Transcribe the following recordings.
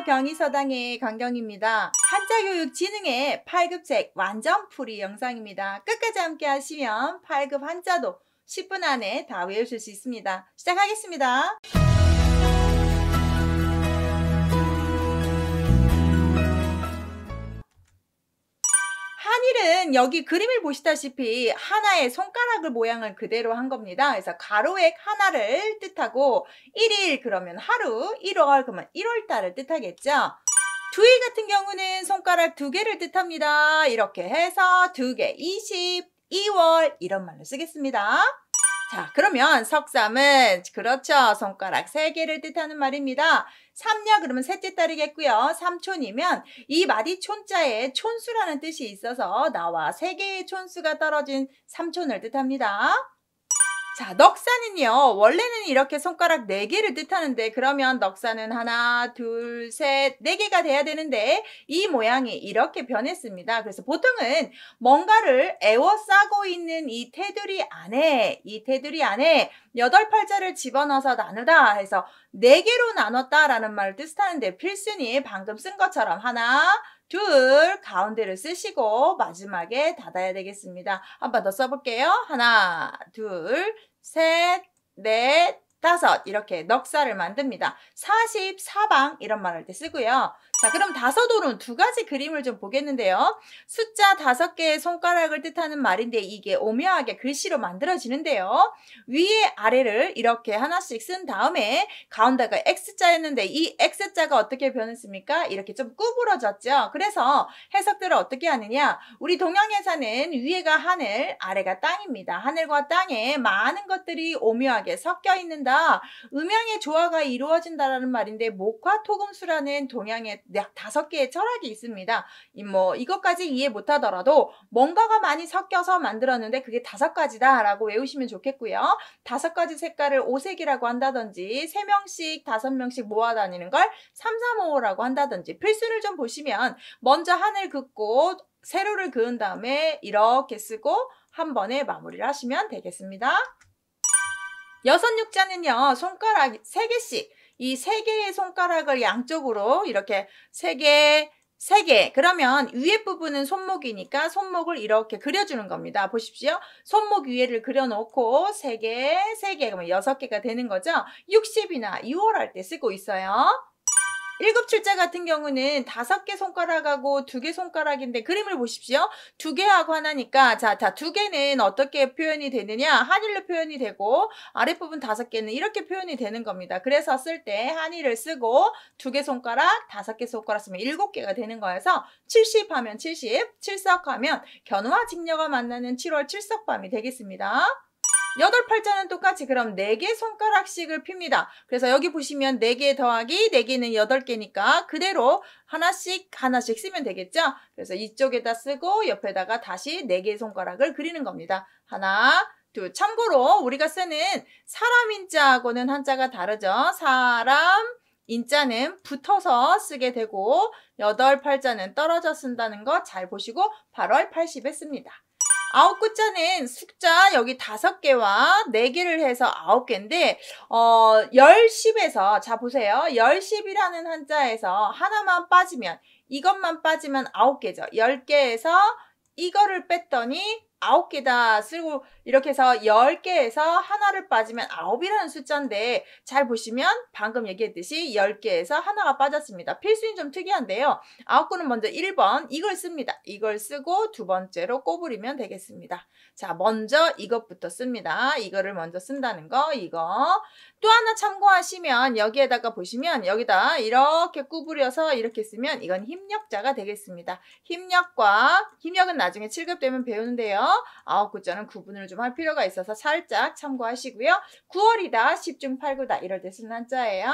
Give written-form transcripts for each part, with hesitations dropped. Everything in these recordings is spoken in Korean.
안녕하세요. 경희서당의 강경입니다. 한자교육진흥의 8급책 완전풀이 영상입니다. 끝까지 함께 하시면 8급 한자도 10분 안에 다 외우실 수 있습니다. 시작하겠습니다. 한일은 여기 그림을 보시다시피 하나의 손가락을 모양을 그대로 한 겁니다. 그래서 가로액 하나를 뜻하고 1일 그러면 하루, 1월 그러면 1월달을 뜻하겠죠. 두일 같은 경우는 손가락 2개를 뜻합니다. 이렇게 해서 2개, 22월 이런 말로 쓰겠습니다. 자, 그러면 석삼은 그렇죠. 손가락 3개를 뜻하는 말입니다. 삼녀 그러면 셋째 딸이겠고요. 삼촌이면 이 마디 촌자에 촌수라는 뜻이 있어서 나와 3개의 촌수가 떨어진 삼촌을 뜻합니다. 자, 넉사는요. 원래는 이렇게 손가락 4개를 뜻하는데 그러면 넉사는 하나, 둘, 셋, 4개가 돼야 되는데 이 모양이 이렇게 변했습니다. 그래서 보통은 뭔가를 에워싸고 있는 이 테두리 안에 8팔자를 집어넣어서 나누다 해서 4개로 나눴다라는 말을 뜻하는데 필순이 방금 쓴 것처럼 하나, 둘, 가운데를 쓰시고 마지막에 닫아야 되겠습니다. 한 번 더 써볼게요. 하나, 둘, 셋, 넷, 5 이렇게 넉사를 만듭니다. 44방 이런 말 할 때 쓰고요. 자, 그럼 다섯오는 2가지 그림을 좀 보겠는데요. 숫자 5개의 손가락을 뜻하는 말인데 이게 오묘하게 글씨로 만들어지는데요. 위에 아래를 이렇게 하나씩 쓴 다음에 가운데가 X자였는데 이 X자가 어떻게 변했습니까? 이렇게 좀 구부러졌죠. 그래서 해석들을 어떻게 하느냐? 우리 동양에서는 위에가 하늘, 아래가 땅입니다. 하늘과 땅에 많은 것들이 오묘하게 섞여 있는다. 음양의 조화가 이루어진다라는 말인데 목화토금수라는 동양의 5개의 철학이 있습니다. 이것까지 이해 못하더라도 뭔가가 많이 섞여서 만들었는데 그게 5가지다 라고 외우시면 좋겠고요. 5가지 색깔을 5색이라고 한다든지 3명씩 5명씩 모아 다니는 걸 335라고 한다든지 필수를 좀 보시면 먼저 하늘 긋고 세로를 그은 다음에 이렇게 쓰고 한 번에 마무리를 하시면 되겠습니다. 여섯 육자는요. 손가락 3개씩 이 3개의 손가락을 양쪽으로 이렇게 3개 그러면 위에 부분은 손목이니까 손목을 이렇게 그려주는 겁니다. 보십시오. 손목 위에를 그려놓고 3개 그러면 6개가 되는 거죠. 60이나 6월 할 때 쓰고 있어요. 7출자 같은 경우는 5개 손가락하고 2개 손가락인데 그림을 보십시오. 2개하고 하나니까 자 2개는 어떻게 표현이 되느냐? 한일로 표현이 되고 아랫부분 5개는 이렇게 표현이 되는 겁니다. 그래서 쓸 때 한일을 쓰고 2개 손가락, 5개 손가락 쓰면 7개가 되는 거여서 70 하면 70, 칠석하면 견우와 직녀가 만나는 7월 칠석밤이 되겠습니다. 8팔자는 똑같이 그럼 4개 손가락씩을 핍니다. 그래서 여기 보시면 4개 더하기 4개는 8개니까 그대로 하나씩 쓰면 되겠죠? 그래서 이쪽에다 쓰고 옆에다가 다시 4개의 손가락을 그리는 겁니다. 하나, 둘. 참고로 우리가 쓰는 사람 인자하고는 한자가 다르죠? 사람 인자는 붙어서 쓰게 되고 8팔자는 떨어져 쓴다는 거 잘 보시고 8월 80에 씁니다. 9구자는 숫자 여기 5개와 4개를 해서 9개인데 10에서 자 보세요. 10이라는 한자에서 하나만 빠지면 이것만 빠지면 9개죠. 10개에서 이거를 뺐더니 9개다 쓰고 이렇게 해서 10개에서 하나를 빠지면 9이라는 숫자인데 잘 보시면 방금 얘기했듯이 10개에서 하나가 빠졌습니다. 필수는 좀 특이한데요. 9구는 먼저 1번 이걸 씁니다. 이걸 쓰고 2번째로 꼬부리면 되겠습니다. 자, 먼저 이것부터 씁니다. 이거를 먼저 쓴다는 거 이거. 또 하나 참고하시면 여기에다가 보시면 여기다 이렇게 구부려서 이렇게 쓰면 이건 힘력자가 되겠습니다. 힘력은 나중에 7급 되면 배우는데요. 9구자는 구분을 좀 할 필요가 있어서 살짝 참고하시고요. 9월이다, 10중 8구다 이럴 때 쓰는 한자예요.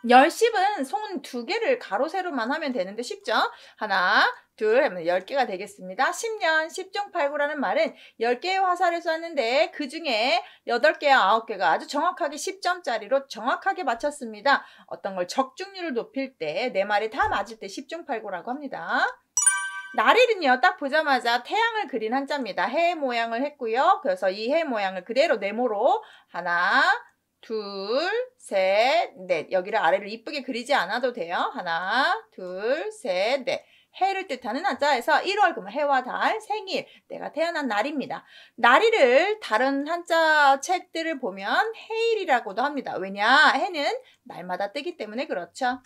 10은 손 2개를 가로 세로만 하면 되는데 쉽죠? 하나, 둘 하면 10개가 되겠습니다. 10년, 10중 8구라는 말은 10개의 화살을 쐈는데 그 중에 8개와 9개가 아주 정확하게 10점짜리로 정확하게 맞췄습니다. 어떤 걸 적중률을 높일 때 내 말이 다 맞을 때 10중 8구라고 합니다. 날일은요, 딱 보자마자 태양을 그린 한자입니다. 해 모양을 했고요. 그래서 이 해 모양을 그대로 네모로 하나, 둘, 셋, 넷. 여기를 아래로 이쁘게 그리지 않아도 돼요. 하나, 둘, 셋, 넷. 해를 뜻하는 한자에서 1월 그러면 해와 달, 생일, 내가 태어난 날입니다. 날일을 다른 한자 책들을 보면 해일이라고도 합니다. 왜냐? 해는 날마다 뜨기 때문에 그렇죠.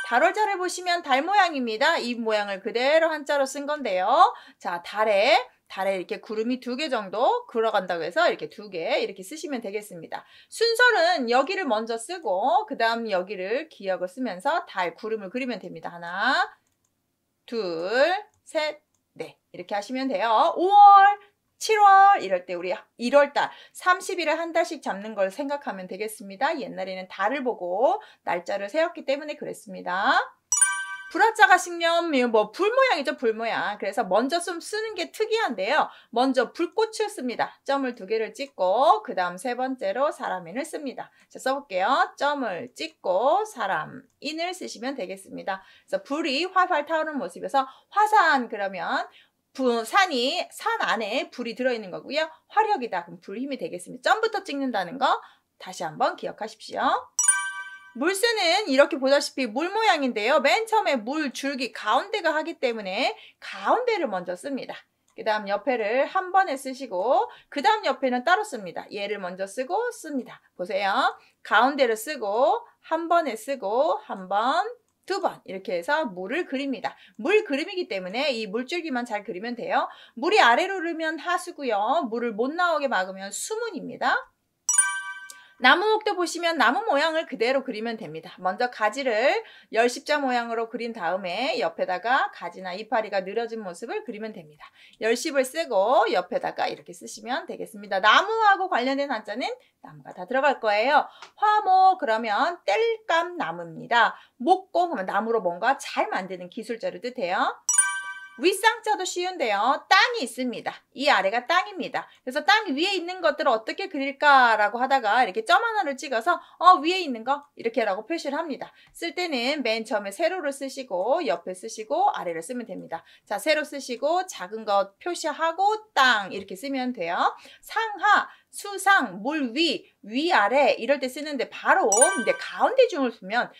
달월자를 보시면 달 모양입니다. 이 모양을 그대로 한자로 쓴 건데요. 자, 달에 이렇게 구름이 2개 정도 걸어간다고 해서 이렇게 2개 이렇게 쓰시면 되겠습니다. 순서는 여기를 먼저 쓰고 그 다음 여기를 기역을 쓰면서 달, 구름을 그리면 됩니다. 하나, 둘, 셋, 넷 이렇게 하시면 돼요. 5월, 7월 이럴 때 우리 1월달 30일을 한 달씩 잡는 걸 생각하면 되겠습니다. 옛날에는 달을 보고 날짜를 세웠기 때문에 그랬습니다. 불화자가 신념, 불 모양이죠, 불 모양. 그래서 먼저 좀 쓰는 게 특이한데요. 먼저 불꽃을 씁니다. 점을 2개를 찍고, 그 다음 3번째로 사람인을 씁니다. 자, 써볼게요. 점을 찍고, 사람인을 쓰시면 되겠습니다. 그래서 불이 활활 타오르는 모습에서 화산, 그러면 산이, 산 안에 불이 들어있는 거고요. 화력이다. 그럼 불 힘이 되겠습니다. 점부터 찍는다는 거 다시 한번 기억하십시오. 물새는 이렇게 보다시피 물 모양인데요. 맨 처음에 물 줄기 가운데가 하기 때문에 가운데를 먼저 씁니다. 그 다음 옆에를 한 번에 쓰시고 그 다음 옆에는 따로 씁니다. 얘를 먼저 쓰고 씁니다. 보세요. 가운데를 쓰고 한 번에 쓰고 한 번, 2번 이렇게 해서 물을 그립니다. 물 그림이기 때문에 이 물줄기만 잘 그리면 돼요. 물이 아래로 흐르면 하수고요. 물을 못 나오게 막으면 수문입니다. 나무목도 보시면 나무 모양을 그대로 그리면 됩니다. 먼저 가지를 열십자 모양으로 그린 다음에 옆에다가 가지나 이파리가 늘어진 모습을 그리면 됩니다. 열십을 쓰고 옆에다가 이렇게 쓰시면 되겠습니다. 나무하고 관련된 한자는 나무가 다 들어갈 거예요. 화목 그러면 땔감 나무입니다. 목공 그러면 나무로 뭔가 잘 만드는 기술자를 뜻해요. 윗상자도 쉬운데요. 땅이 있습니다. 이 아래가 땅입니다. 그래서 땅 위에 있는 것들을 어떻게 그릴까라고 하다가 이렇게 점 하나를 찍어서 위에 있는 거 이렇게라고 표시를 합니다. 쓸 때는 맨 처음에 세로를 쓰시고 옆에 쓰시고 아래를 쓰면 됩니다. 자, 세로 쓰시고 작은 것 표시하고 땅 이렇게 쓰면 돼요. 상하, 수상, 물 위, 위아래 이럴 때 쓰는데 바로 근데 가운데 중을 쓰면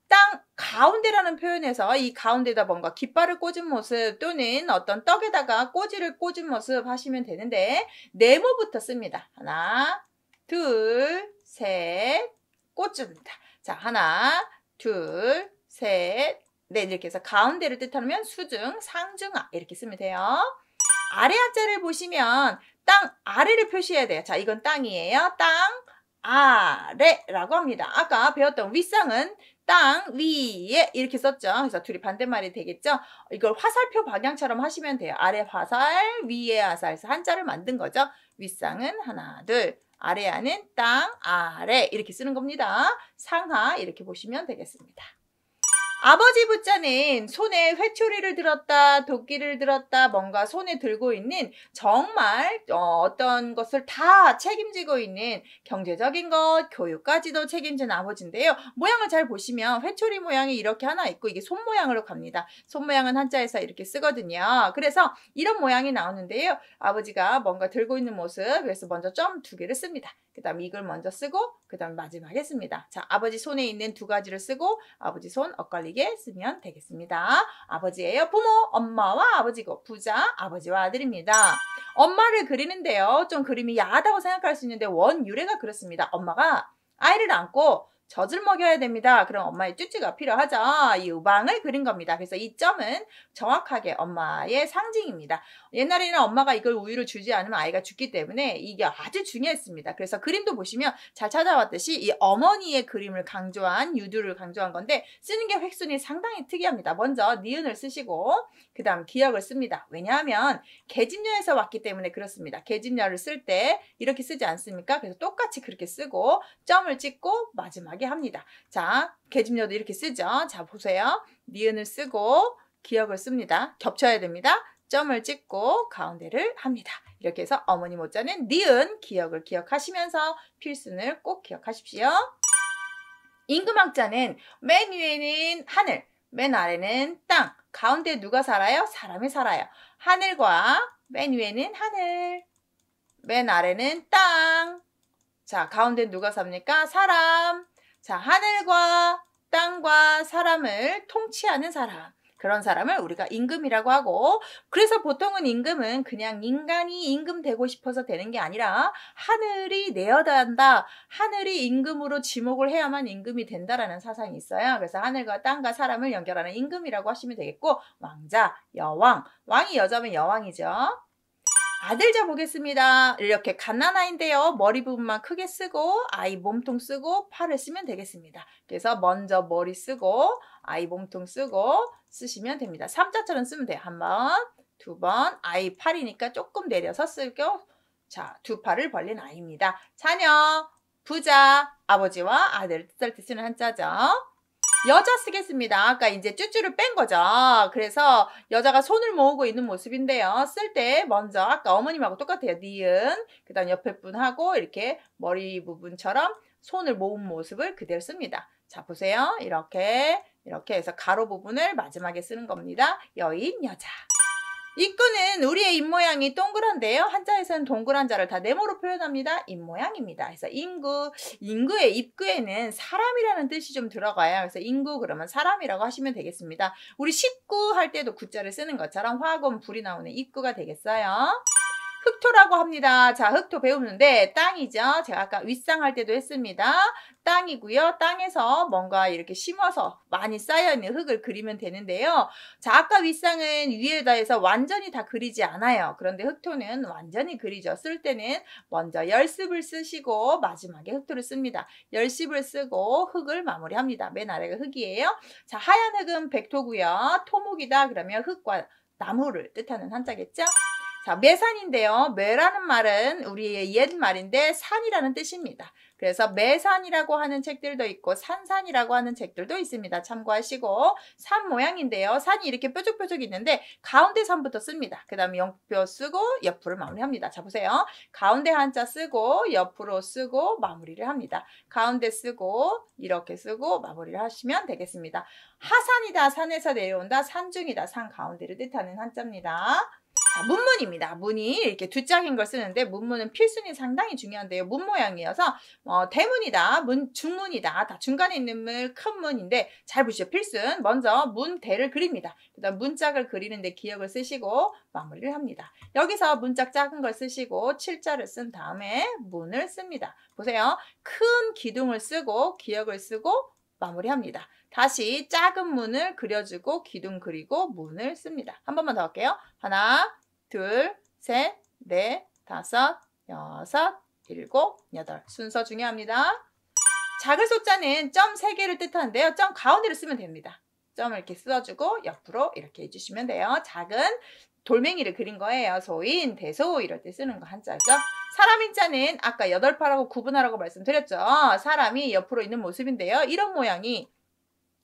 땅 가운데라는 표현에서 이 가운데다 뭔가 깃발을 꽂은 모습 또는 어떤 떡에다가 꼬지를 꽂은 모습 하시면 되는데 네모부터 씁니다. 하나, 둘, 셋, 꽂습니다. 자, 하나, 둘, 셋, 넷 이렇게 해서 가운데를 뜻하면 수중, 상중하 이렇게 쓰면 돼요. 아래 한자를 보시면 땅 아래를 표시해야 돼요. 자, 이건 땅이에요. 땅 아래라고 합니다. 아까 배웠던 윗상은 땅 위에 이렇게 썼죠. 그래서 둘이 반대말이 되겠죠. 이걸 화살표 방향처럼 하시면 돼요. 아래 화살, 위에 화살. 그래서 한자를 만든 거죠. 윗상은 하나, 둘. 아래 안은 땅, 아래 이렇게 쓰는 겁니다. 상하 이렇게 보시면 되겠습니다. 아버지 부자는 손에 회초리를 들었다, 도끼를 들었다, 뭔가 손에 들고 있는 정말 어떤 것을 다 책임지고 있는 경제적인 것, 교육까지도 책임진 아버지인데요. 모양을 잘 보시면 회초리 모양이 이렇게 하나 있고 이게 손 모양으로 갑니다. 손 모양은 한자에서 이렇게 쓰거든요. 그래서 이런 모양이 나오는데요. 아버지가 뭔가 들고 있는 모습, 그래서 먼저 점 2개를 씁니다. 그 다음 이걸 먼저 쓰고 그 다음 마지막에 씁니다. 자, 아버지 손에 있는 2가지를 쓰고 아버지 손 엇갈리게 쓰면 되겠습니다. 아버지예요. 부모, 엄마와 아버지고 부자, 아버지와 아들입니다. 엄마를 그리는데요. 좀 그림이 야하다고 생각할 수 있는데 원유래가 그렇습니다. 엄마가 아이를 안고 젖을 먹여야 됩니다. 그럼 엄마의 쭈쭈가 필요하죠. 이 우방을 그린 겁니다. 그래서 이 점은 정확하게 엄마의 상징입니다. 옛날에는 엄마가 이걸 우유를 주지 않으면 아이가 죽기 때문에 이게 아주 중요했습니다. 그래서 그림도 보시면 잘 찾아왔듯이 이 어머니의 그림을 강조한 유두를 강조한 건데 쓰는 게 획순이 상당히 특이합니다. 먼저 니은을 쓰시고 그 다음 기역을 씁니다. 왜냐하면 계집녀에서 왔기 때문에 그렇습니다. 계집녀를 쓸 때 이렇게 쓰지 않습니까? 그래서 똑같이 그렇게 쓰고 점을 찍고 마지막에 합니다. 자, 계집녀도 이렇게 쓰죠. 자, 보세요. 니은을 쓰고 기역을 씁니다. 겹쳐야 됩니다. 점을 찍고 가운데를 합니다. 이렇게 해서 어머니 모자는 니은, 기역을 기억하시면서 필순을 꼭 기억하십시오. 임금학자는 맨 위에는 하늘, 맨 아래는 땅, 가운데 누가 살아요? 사람이 살아요. 하늘과 맨 위에는 하늘, 맨 아래는 땅, 자, 가운데 누가 삽니까? 사람. 자, 하늘과 땅과 사람을 통치하는 사람. 그런 사람을 우리가 임금이라고 하고, 그래서 보통은 임금은 그냥 인간이 임금 되고 싶어서 되는 게 아니라 하늘이 내어야 한다. 하늘이 임금으로 지목을 해야만 임금이 된다라는 사상이 있어요. 그래서 하늘과 땅과 사람을 연결하는 임금이라고 하시면 되겠고, 왕자, 여왕. 왕이 여자면 여왕이죠. 아들자 보겠습니다. 이렇게 갓난아이인데요. 머리 부분만 크게 쓰고 아이 몸통 쓰고 팔을 쓰면 되겠습니다. 그래서 먼저 머리 쓰고 아이 몸통 쓰고 쓰시면 됩니다. 삼자처럼 쓰면 돼요. 한 번, 두 번, 아이 팔이니까 조금 내려서 쓰고, 자, 두 팔을 벌린 아이입니다. 자녀, 부자, 아버지와 아들 뜻할 때 쓰는 한자죠. 여자 쓰겠습니다. 아까 이제 쭈쭈를 뺀 거죠. 그래서 여자가 손을 모으고 있는 모습인데요. 쓸 때 먼저 아까 어머님하고 똑같아요. 니은, 그 다음 옆에 분하고 이렇게 머리 부분처럼 손을 모은 모습을 그대로 씁니다. 자, 보세요. 이렇게 해서 가로 부분을 마지막에 쓰는 겁니다. 여인, 여자. 입구는 우리의 입모양이 동그란데요. 한자에서는 동그란 자를 다 네모로 표현합니다. 입모양입니다. 그래서 인구의 입구에는 사람이라는 뜻이 좀 들어가요. 그래서 인구 그러면 사람이라고 하시면 되겠습니다. 우리 식구 할 때도 구자를 쓰는 것처럼 화금 불이 나오는 입구가 되겠어요. 흑토라고 합니다. 자, 흑토 배우는데 땅이죠. 제가 아까 윗상할 때도 했습니다. 땅이고요. 땅에서 뭔가 이렇게 심어서 많이 쌓여있는 흙을 그리면 되는데요. 자, 아까 윗상은 위에다 해서 완전히 다 그리지 않아요. 그런데 흑토는 완전히 그리죠. 쓸 때는 먼저 열습을 쓰시고 마지막에 흑토를 씁니다. 열습을 쓰고 흙을 마무리합니다. 맨 아래가 흙이에요. 자, 하얀 흙은 백토고요. 토목이다 그러면 흙과 나무를 뜻하는 한자겠죠? 자, 매산인데요. 매라는 말은 우리의 옛말인데 산이라는 뜻입니다. 그래서 매산이라고 하는 책들도 있고 산산이라고 하는 책들도 있습니다. 참고하시고 산 모양인데요. 산이 이렇게 뾰족뾰족 있는데 가운데 산부터 씁니다. 그 다음에 영표 쓰고 옆으로 마무리합니다. 자, 보세요. 가운데 한자 쓰고 옆으로 쓰고 마무리를 합니다. 가운데 쓰고 이렇게 쓰고 마무리를 하시면 되겠습니다. 하산이다. 산에서 내려온다. 산중이다. 산 가운데를 뜻하는 한자입니다. 자, 문문입니다. 문이 이렇게 두 짝인 걸 쓰는데 문문은 필순이 상당히 중요한데요. 문 모양이어서 대문이다, 중문이다. 다 중간에 있는 문, 큰 문인데 잘 보시죠. 필순. 먼저 문대를 그립니다. 그 다음 문짝을 그리는데 기역을 쓰시고 마무리를 합니다. 여기서 문짝 작은 걸 쓰시고 칠자를 쓴 다음에 문을 씁니다. 보세요. 큰 기둥을 쓰고 기역을 쓰고 마무리합니다. 다시 작은 문을 그려주고 기둥 그리고 문을 씁니다. 한 번만 더 할게요. 하나, 둘, 셋, 넷, 다섯, 여섯, 일곱, 여덟. 순서 중요합니다. 작을 소자는 점 3개를 뜻하는데요. 점 가운데를 쓰면 됩니다. 점을 이렇게 써주고 옆으로 이렇게 해주시면 돼요. 작은 돌멩이를 그린 거예요. 소인, 대소 이럴 때 쓰는 거 한자죠. 사람 인자는 아까 8팔하고 구분하라고 말씀드렸죠. 사람이 옆으로 있는 모습인데요. 이런 모양이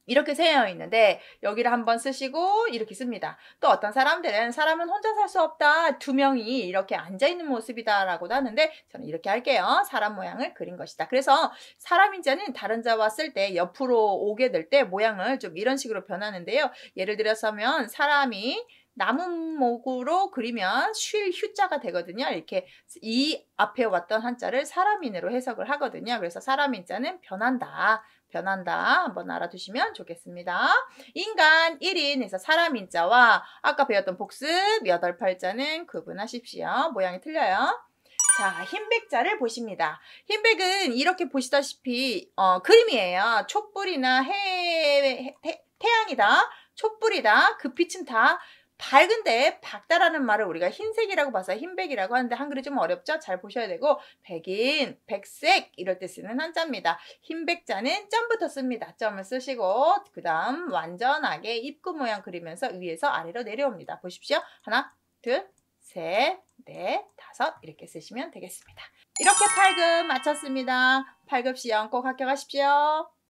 이렇게 세어 있는데 여기를 한번 쓰시고 이렇게 씁니다. 또 어떤 사람들은 사람은 혼자 살 수 없다. 2명이 이렇게 앉아있는 모습이다 라고도 하는데 저는 이렇게 할게요. 사람 모양을 그린 것이다. 그래서 사람 인자는 다른 자와 쓸 때 옆으로 오게 될 때 모양을 좀 이런 식으로 변하는데요. 예를 들어서면 사람이 나무목으로 그리면 쉴 휴자가 되거든요. 이렇게 이 앞에 왔던 한자를 사람인으로 해석을 하거든요. 그래서 사람인자는 변한다. 한번 알아두시면 좋겠습니다. 인간 1인에서 사람인자와 아까 배웠던 복습 8팔자는 구분하십시오. 모양이 틀려요. 자, 흰백자를 보십니다. 흰백은 이렇게 보시다시피 그림이에요. 촛불이나 태양이다. 촛불이다. 그 빛은 다 밝은데 밝다라는 말을 우리가 흰색이라고 봐서 흰백이라고 하는데 한글이 좀 어렵죠? 잘 보셔야 되고 백인, 백색 이럴 때 쓰는 한자입니다. 흰백자는 점부터 씁니다. 점을 쓰시고 그 다음 완전하게 입구 모양 그리면서 위에서 아래로 내려옵니다. 보십시오. 하나, 둘, 셋, 넷, 다섯 이렇게 쓰시면 되겠습니다. 이렇게 8급 마쳤습니다. 8급 시험 꼭 합격하십시오.